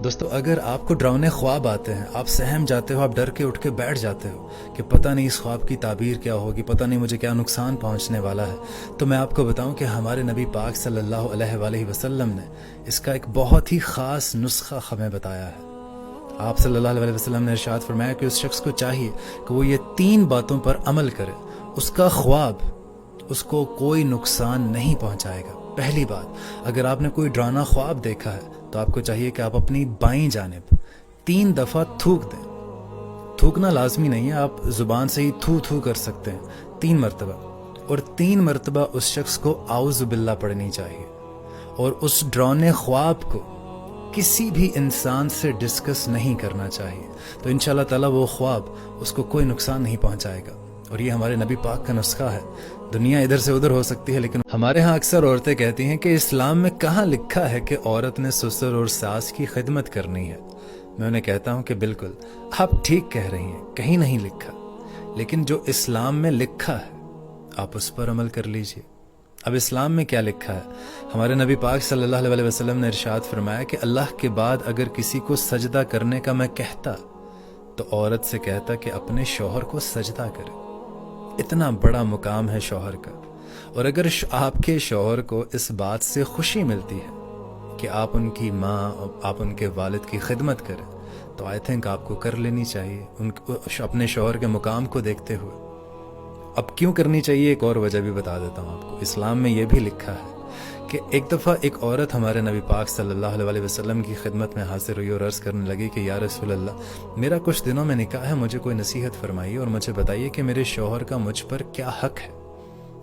دوستو، اگر آپ کو ڈراؤنے خواب آتے ہیں، آپ سہم جاتے ہو، آپ ڈر کے اٹھ کے بیٹھ جاتے ہو کہ پتہ نہیں اس خواب کی تعبیر کیا ہوگی، پتہ نہیں مجھے کیا نقصان پہنچنے والا ہے، تو میں آپ کو بتاؤں کہ ہمارے نبی پاک صلی اللہ علیہ وآلہ وسلم نے اس کا ایک بہت ہی خاص نسخہ ہمیں بتایا ہے۔ آپ صلی اللہ علیہ وسلم نے ارشاد فرمایا کہ اس شخص کو چاہیے کہ وہ یہ 3 باتوں پر عمل کرے، اس کا خواب اس کو کوئی نقصان نہیں پہنچائے گا۔ پہلی بات، اگر آپ نے کوئی ڈرانا خواب دیکھا ہے تو آپ کو چاہیے کہ آپ اپنی بائیں جانب 3 دفعہ تھوک دیں۔ تھوکنا لازمی نہیں ہے، آپ زبان سے ہی تھو تھو کر سکتے ہیں 3 مرتبہ، اور 3 مرتبہ اس شخص کو اعوذ باللہ پڑھنی چاہیے، اور اس ڈرانے خواب کو کسی بھی انسان سے ڈسکس نہیں کرنا چاہیے، تو انشاءاللہ تعالیٰ وہ خواب اس کو کوئی نقصان نہیں پہنچائے گا۔ اور یہ ہمارے نبی پاک کا نسخہ ہے۔ دنیا ادھر سے ادھر ہو سکتی ہے، لیکن ہمارے ہاں اکثر عورتیں کہتی ہیں کہ اسلام میں کہاں لکھا ہے کہ عورت نے سسر اور ساس کی خدمت کرنی ہے۔ میں انہیں کہتا ہوں کہ بالکل آپ ٹھیک کہہ رہی ہیں، کہیں نہیں لکھا، لیکن جو اسلام میں لکھا ہے آپ اس پر عمل کر لیجئے۔ اب اسلام میں کیا لکھا ہے؟ ہمارے نبی پاک صلی اللہ علیہ وسلم نے ارشاد فرمایا کہ اللہ کے بعد اگر کسی کو سجدہ کرنے کا میں کہتا تو عورت سے کہتا کہ اپنے شوہر کو سجدہ کرے۔ اتنا بڑا مقام ہے شوہر کا، اور اگر آپ کے شوہر کو اس بات سے خوشی ملتی ہے کہ آپ ان کی ماں، آپ ان کے والد کی خدمت کریں، تو آئی تھنک آپ کو کر لینی چاہیے اپنے شوہر کے مقام کو دیکھتے ہوئے۔ اب کیوں کرنی چاہیے ایک اور وجہ بھی بتا دیتا ہوں آپ کو۔ اسلام میں یہ بھی لکھا ہے کہ ایک دفعہ ایک عورت ہمارے نبی پاک صلی اللہ علیہ وسلم کی خدمت میں حاضر ہوئی اور عرض کرنے لگی کہ یا رسول اللہ، میرا کچھ دنوں میں نکاح ہے، مجھے کوئی نصیحت فرمائیے اور مجھے بتائیے کہ میرے شوہر کا مجھ پر کیا حق ہے۔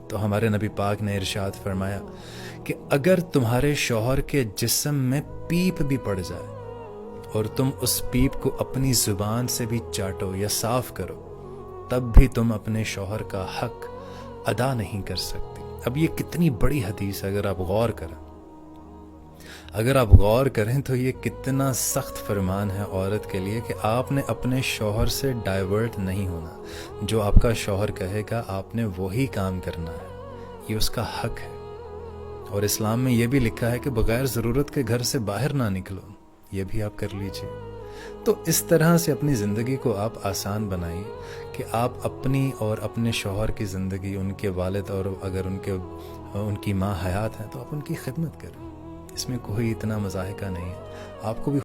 تو ہمارے نبی پاک نے ارشاد فرمایا کہ اگر تمہارے شوہر کے جسم میں پیپ بھی پڑ جائے اور تم اس پیپ کو اپنی زبان سے بھی چاٹو یا صاف کرو، تب بھی تم اپنے شوہر کا حق ادا نہیں کر سکتی۔ اب یہ کتنی بڑی حدیث ہے، اگر آپ غور کریں تو یہ کتنا سخت فرمان ہے عورت کے لیے کہ آپ نے اپنے شوہر سے ڈائیورٹ نہیں ہونا۔ جو آپ کا شوہر کہے گا آپ نے وہی کام کرنا ہے، یہ اس کا حق ہے۔ اور اسلام میں یہ بھی لکھا ہے کہ بغیر ضرورت کے گھر سے باہر نہ نکلو، یہ بھی آپ کر لیجئے۔ تو اس طرح سے اپنی زندگی کو آپ آسان بنائیے کہ آپ اپنی اور اپنے شوہر کی زندگی، ان کے والد اور اگر ان کی ماں حیات ہیں تو آپ ان کی خدمت کریں۔ اس میں کوئی اتنا مضاحکہ نہیں ہے، آپ کو بھی